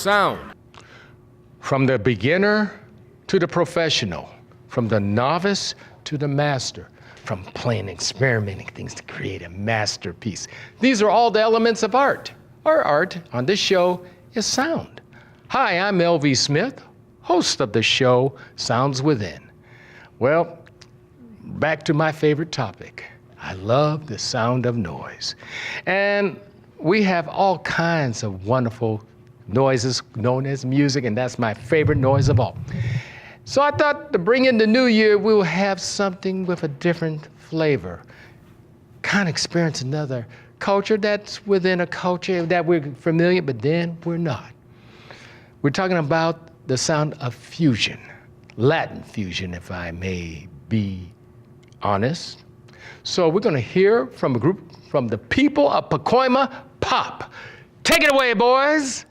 sound. From the beginner to the professional, from the novice to the master, from playing, experimenting things to create a masterpiece. These are all the elements of art. Our art on this show is sound. Hi, I'm LV Smith, host of the show Sounds Within. Well, back to my favorite topic. I love the sound of noise. And we have all kinds of wonderful noises known as music, and that's my favorite noise of all. So I thought to bring in the new year, we'll have something with a different flavor. Kind of experience another culture that's within a culture that we're familiar, but then we're not. We're talking about the sound of fusion, Latin fusion, if I may be honest. So we're gonna hear from a group from the People of Pacoima Pop. Take it away, boys.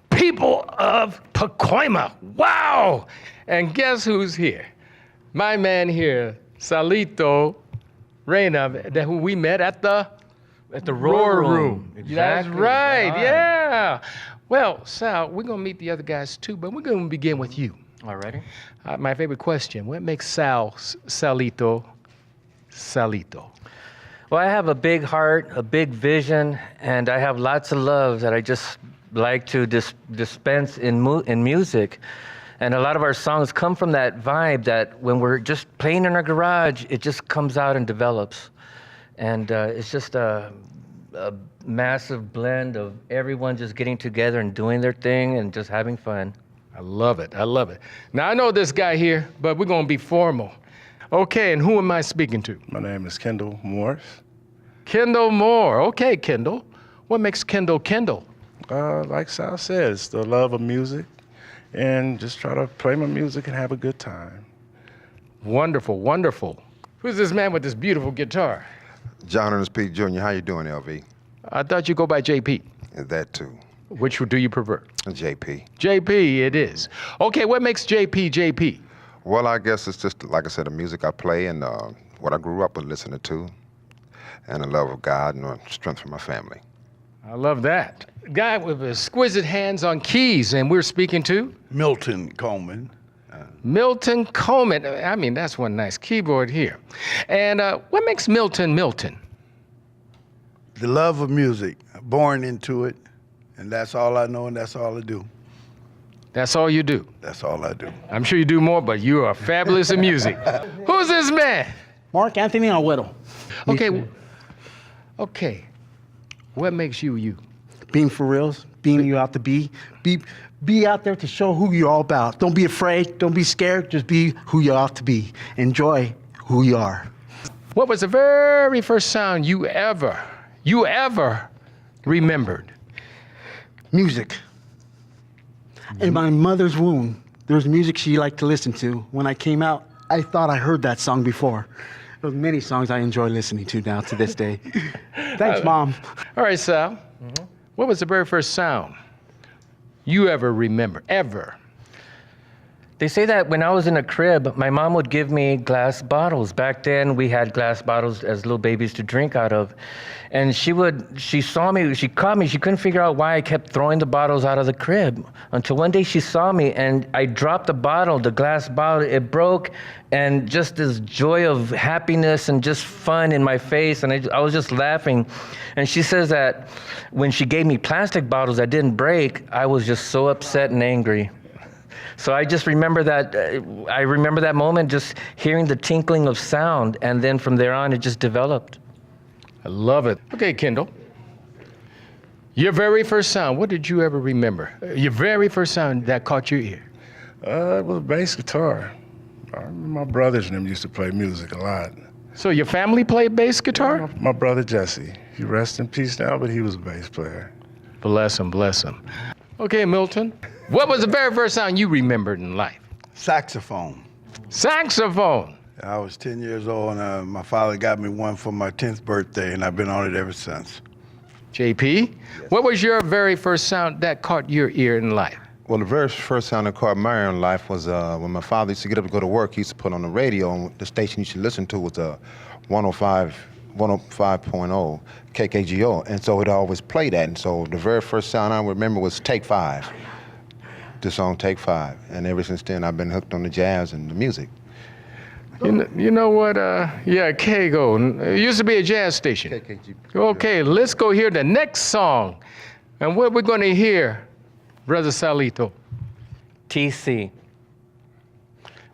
People of Pacoima, wow! And guess who's here? My man here, Salito Reyna, who we met at the Roar Room. Exactly. That's right, yeah. Well, Sal, we're gonna meet the other guys too, but we're gonna begin with you. Alrighty. My favorite question, what makes Salito? Well, I have a big heart, a big vision, and I have lots of love that I just like to dispense in music. And a lot of our songs come from that vibe that when we're just playing in our garage, it just comes out and develops. And it's just a massive blend of everyone just getting together and doing their thing and just having fun. I love it, I love it. Now I know this guy here, but we're gonna be formal. Okay, and who am I speaking to? My name is Kendall Morris. Kendall Moore, okay, Kendall. What makes Kendall Kendall? Like Sal says, the love of music and just try to play my music and have a good time. Wonderful, wonderful. Who's this man with this beautiful guitar? John Ernest Pete Jr., how you doing, LV? I thought you go by JP. And that too. Which do you prefer? JP. JP, it is. Okay, what makes JP JP? Well, I guess it's just, like I said, the music I play and what I grew up with listening to, and the love of God and the strength for my family. I love that. Guy with exquisite hands on keys, and we're speaking to Milton Coleman. Milton Coleman. I mean, that's one nice keyboard here. And what makes Milton Milton? The love of music, born into it, and that's all I know and that's all I do. That's all you do. That's all I do. I'm sure you do more, but you are fabulous in music. Who's this man? Mark Anthony Agüero. Okay. What makes you you? Being for reals, being you out to be out there to show who you're all about. Don't be afraid, don't be scared, just be who you ought to be. Enjoy who you are. What was the very first sound you ever remembered? Music. In my mother's womb, there was music she liked to listen to. When I came out, I thought I heard that song before. There were many songs I enjoy listening to now to this day. Thanks, Mom. All right, Sal. What was the very first sound you ever remember, ever? They say that when I was in a crib, my mom would give me glass bottles. Back then, we had glass bottles as little babies to drink out of. And she saw me, she caught me, she couldn't figure out why I kept throwing the bottles out of the crib. Until one day she saw me and I dropped the bottle, the glass bottle, it broke, and just this joy of happiness and just fun in my face, and I was just laughing. And she says that when she gave me plastic bottles that didn't break, I was just so upset and angry. So I just remember that, I remember that moment, just hearing the tinkling of sound, and then from there on, it just developed. I love it. Okay, Kendall. Your very first sound, what did you ever remember? Your very first sound that caught your ear? It was bass guitar. My brothers and them used to play music a lot. So your family played bass guitar? My brother Jesse, he rests in peace now, but he was a bass player. Bless him, bless him. Okay, Milton. What was the very first sound you remembered in life? Saxophone. Saxophone. I was 10 years old and my father got me one for my 10th birthday and I've been on it ever since. JP, what was your very first sound that caught your ear in life? Well, the very first sound that caught my ear in life was when my father used to get up to go to work. He used to put on the radio, and the station you should listen to was 105.0 KKGO, and so it always played that. And so the very first sound I remember was Take 5, the song Take 5. And ever since then, I've been hooked on the jazz and the music. You know what? Yeah, KGO. It used to be a jazz station. KKG. Okay, let's go hear the next song. And what we're going to hear, Brother Salito? TC.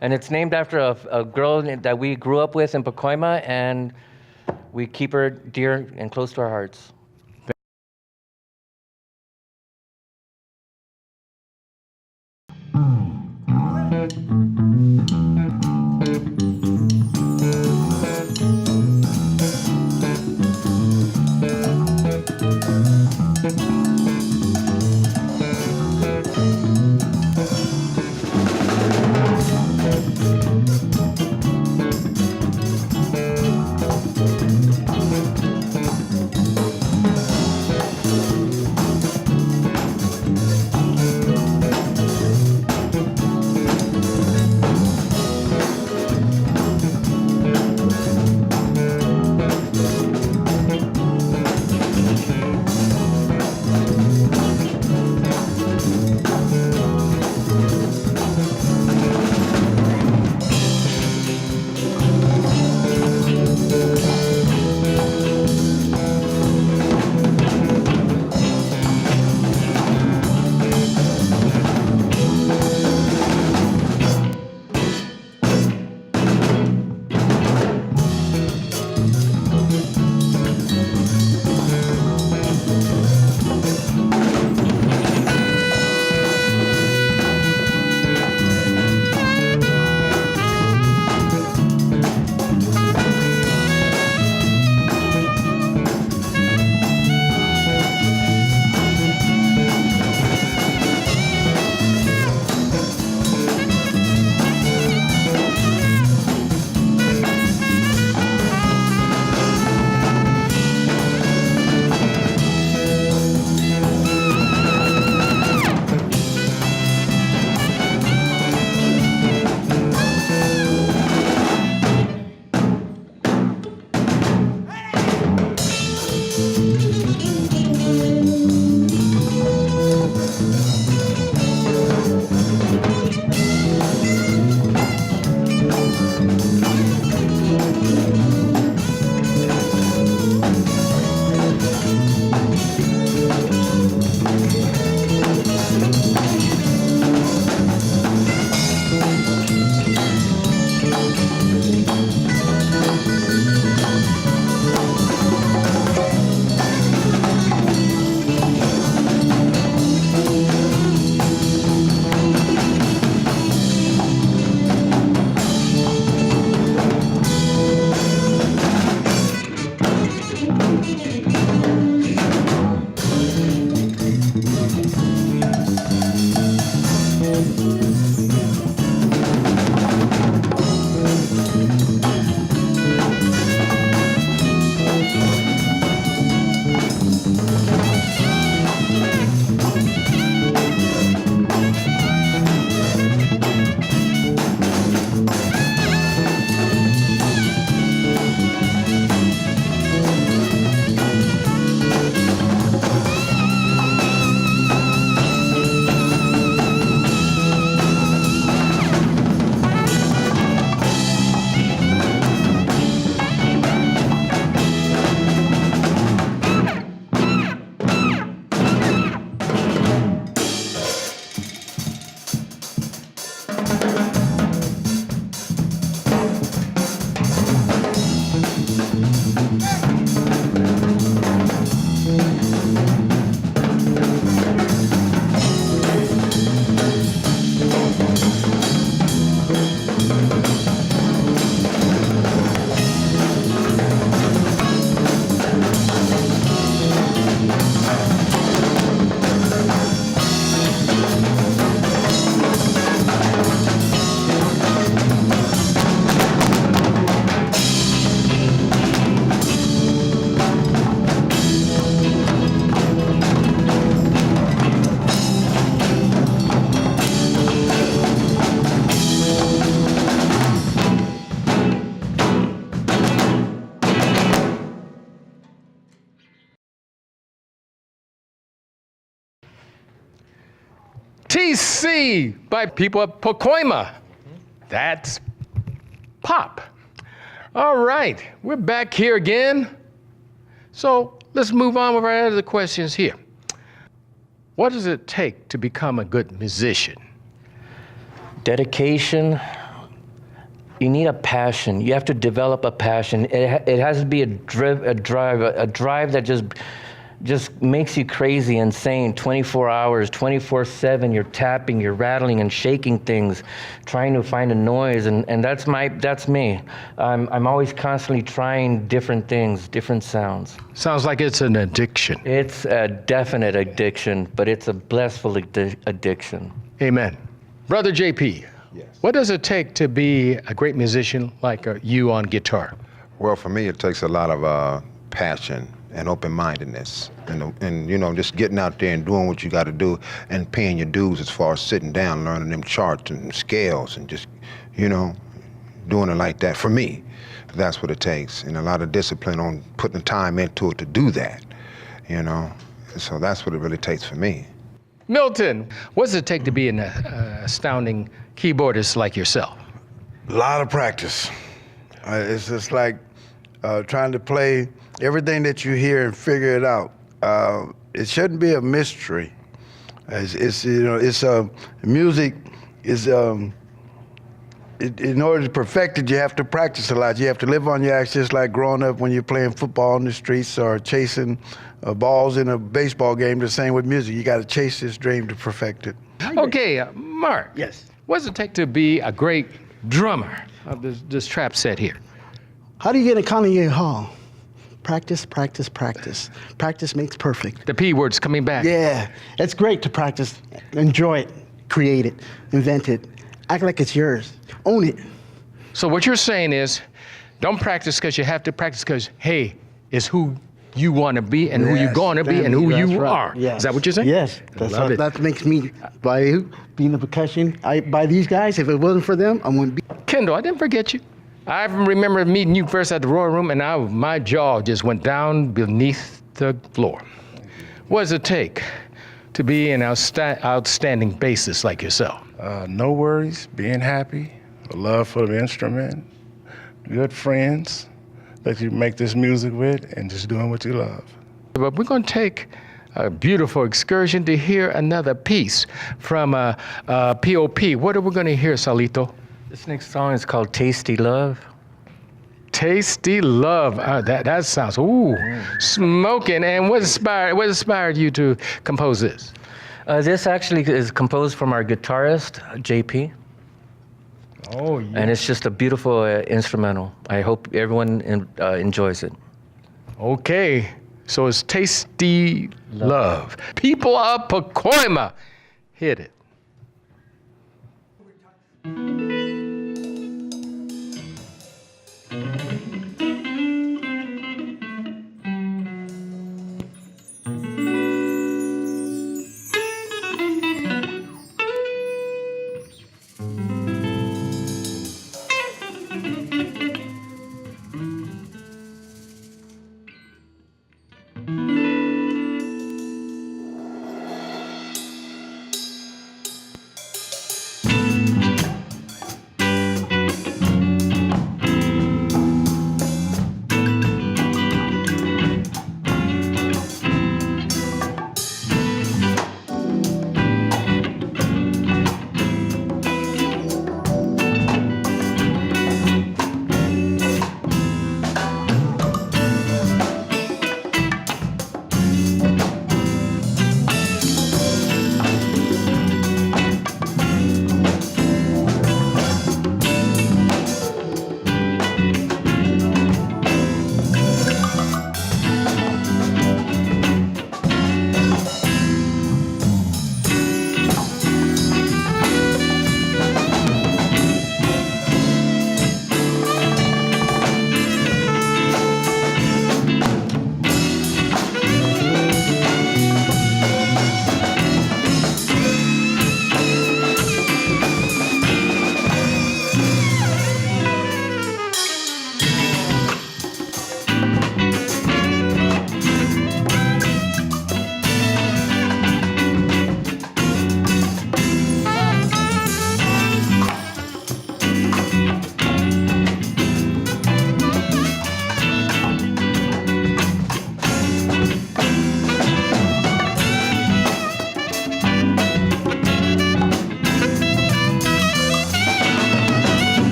And it's named after a girl that we grew up with in Pacoima, and we keep her dear and close to our hearts. TC by People of Pacoima. That's pop. All right, we're back here again. So let's move on with our other questions here. What does it take to become a good musician? Dedication. You need a passion. You have to develop a passion. It has to be a drive that just makes you crazy, insane. 24 hours, 24/7. You're tapping, you're rattling and shaking things, trying to find a noise, and that's me. I'm always constantly trying different things, different sounds. Sounds like it's an addiction. It's a definite addiction, but it's a blissful addiction. Amen. Brother JP, Yes. what does it take to be a great musician like you on guitar? Well, for me, it takes a lot of passion and open-mindedness, and you know, just getting out there and doing what you got to do, and paying your dues as far as sitting down, learning them charts and scales, and just, you know, doing it like that. For me, that's what it takes, and a lot of discipline on putting the time into it to do that, you know. So that's what it really takes for me. Milton, what does it take to be an astounding keyboardist like yourself? A lot of practice. It's just like trying to play everything that you hear and figure it out. It shouldn't be a mystery. It's you know, it's music is in order to perfect it, you have to practice a lot. You have to live on your ass, just like growing up when you're playing football in the streets or chasing balls in a baseball game. The same with music. You got to chase this dream to perfect it. Okay, Mark. Yes. What does it take to be a great drummer of this trap set here? How do you get a Carnegie Hall? Practice, practice, practice. Practice makes perfect. The P word's coming back. Yeah, it's great to practice. Enjoy it, create it, invent it, act like it's yours, own it. So what you're saying is, don't practice because you have to practice because, hey, it's who you want to be and who you're going to be and who That's you right. are. Yes. Is that what you're saying? Yes. I love it. That makes me, by being the percussion, by these guys, if it wasn't for them, I wouldn't be. Kendall, I didn't forget you. I remember meeting you first at the Royal Room, and my jaw just went down beneath the floor. What does it take to be an outstanding bassist like yourself? No worries, being happy, a love for the instrument, good friends that you make this music with, and just doing what you love. But we're going to take a beautiful excursion to hear another piece from POP. What are we going to hear, Salito? This next song is called Tasty Love. Tasty Love. That sounds, smoking. And what inspired you to compose this? This actually is composed from our guitarist, JP. Oh, yeah. And it's just a beautiful instrumental. I hope everyone enjoys it. Okay, so it's Tasty Love. People of Pacoima, hit it.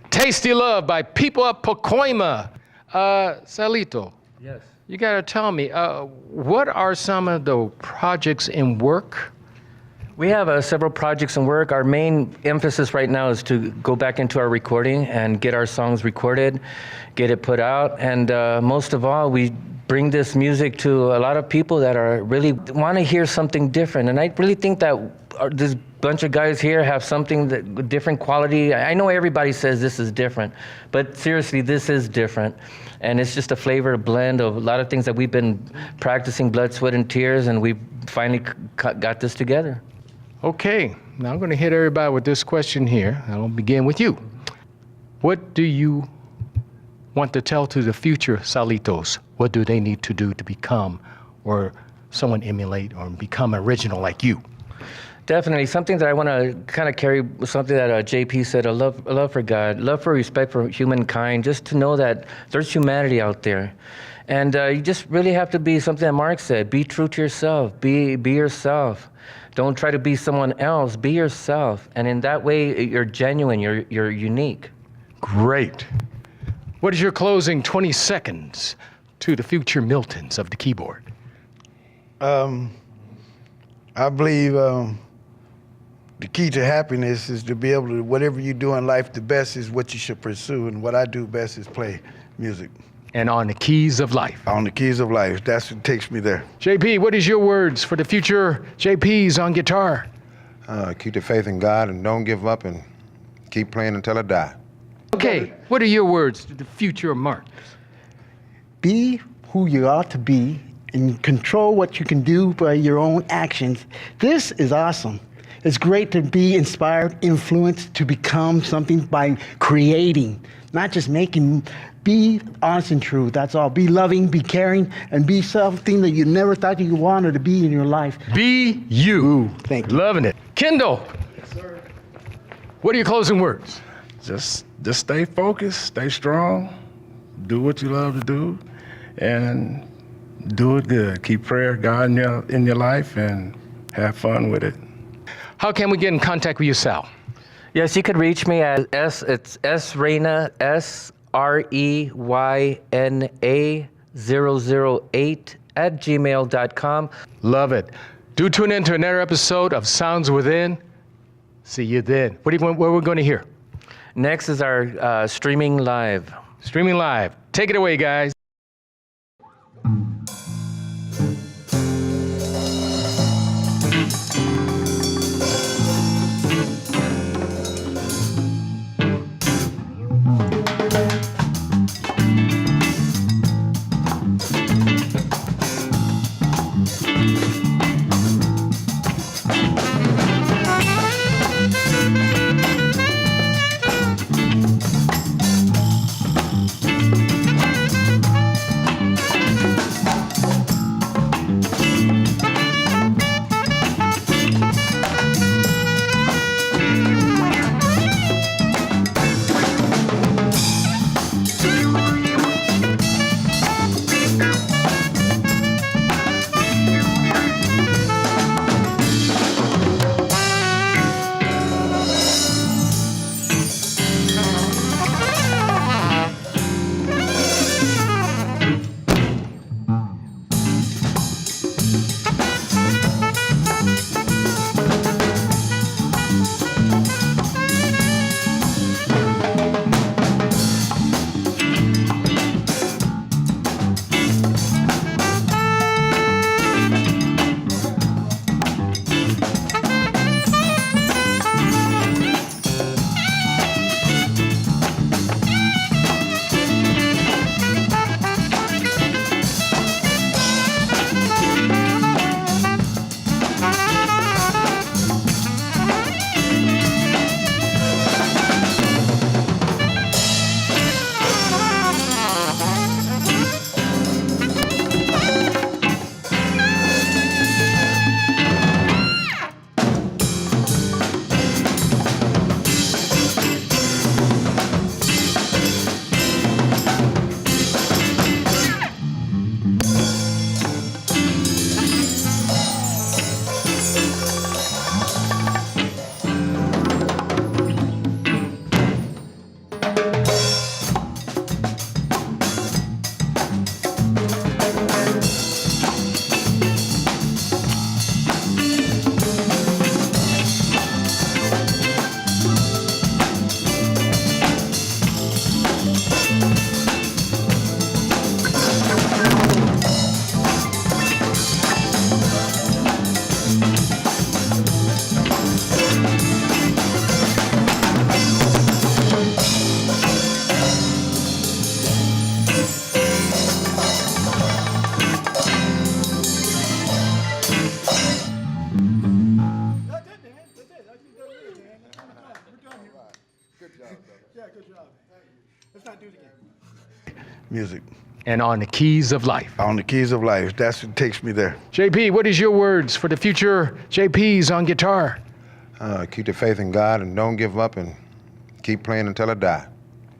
Tasty Love by People of Pacoima. Salito, Yes. you got to tell me, what are some of the projects in work? We have several projects in work. Our main emphasis right now is to go back into our recording and get our songs recorded, get it put out, and most of all, we bring this music to a lot of people that are really want to hear something different. And I really think that this bunch of guys here have something that different quality. I know everybody says this is different, but seriously, this is different. And it's just a flavor, a blend of a lot of things that we've been practicing blood, sweat, and tears, and we finally got this together. Okay, now I'm going to hit everybody with this question here. I'll begin with you. What do you want to tell to the future Salitos? What do they need to do to become or someone emulate or become original like you? Definitely. Something that I want to kind of carry, something that JP said, a love for God, love for respect for humankind, just to know that there's humanity out there. And you just really have to be something that Mark said, be true to yourself, be yourself. Don't try to be someone else, be yourself. And in that way, you're genuine, you're unique. Great. What is your closing 20 seconds to the future Miltons of the keyboard? I believe the key to happiness is to be able to, whatever you do in life, the best is what you should pursue. And what I do best is play music. And on the keys of life. On the keys of life. That's what takes me there. JP, what is your words for the future JPs on guitar? Keep the faith in God and don't give up and keep playing until I die. Okay, what are your words to the future Mark? Be who you ought to be and control what you can do by your own actions. This is awesome. It's great to be inspired, influenced, to become something by creating, not just making. Be honest and true, that's all. Be loving, be caring, and be something that you never thought you wanted to be in your life. Be you. Ooh, thank you. Loving it. Kendall. Yes, sir. What are your closing words? Just stay focused, stay strong, do what you love to do, and do it good. Keep prayer, God in your life, and have fun with it. How can we get in contact with you, Sal? Yes, you could reach me at it's Reyna, SREYNA008 @gmail.com. Love it. Do tune in to another episode of Sounds Within. See you then. What are we going to hear? Next is our streaming live. Streaming live. Take it away, guys. Music. And on the keys of life. On the keys of life. That's what takes me there. JP, what is your words for the future JPs on guitar? Keep the faith in God and don't give up and keep playing until I die.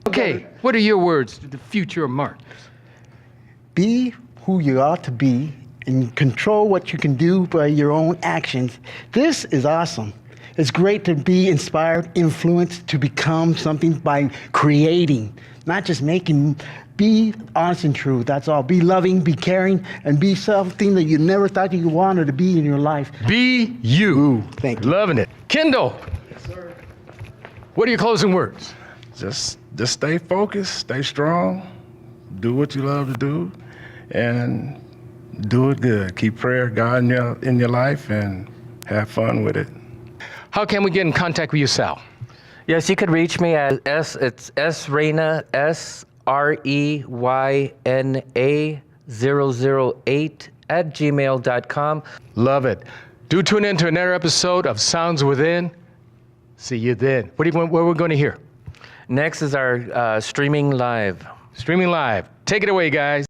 Okay, what are your words to the future Mark? Be who you ought to be and control what you can do by your own actions. This is awesome. It's great to be inspired, influenced to become something by creating, not just making. Be honest and true, that's all. Be loving, be caring, and be something that you never thought you wanted to be in your life. Be you. Ooh, thank you. Loving it. Kendall. Yes, sir. What are your closing words? Just stay focused, stay strong, do what you love to do, and do it good. Keep prayer, God in your life, and have fun with it. How can we get in contact with you, Sal? Yes, you could reach me at it's Reyna, SREYNA008 @gmail.com. Love it. Do tune in to another episode of Sounds Within. See you then. What are we going to hear? Next is our streaming live. Streaming live. Take it away, guys.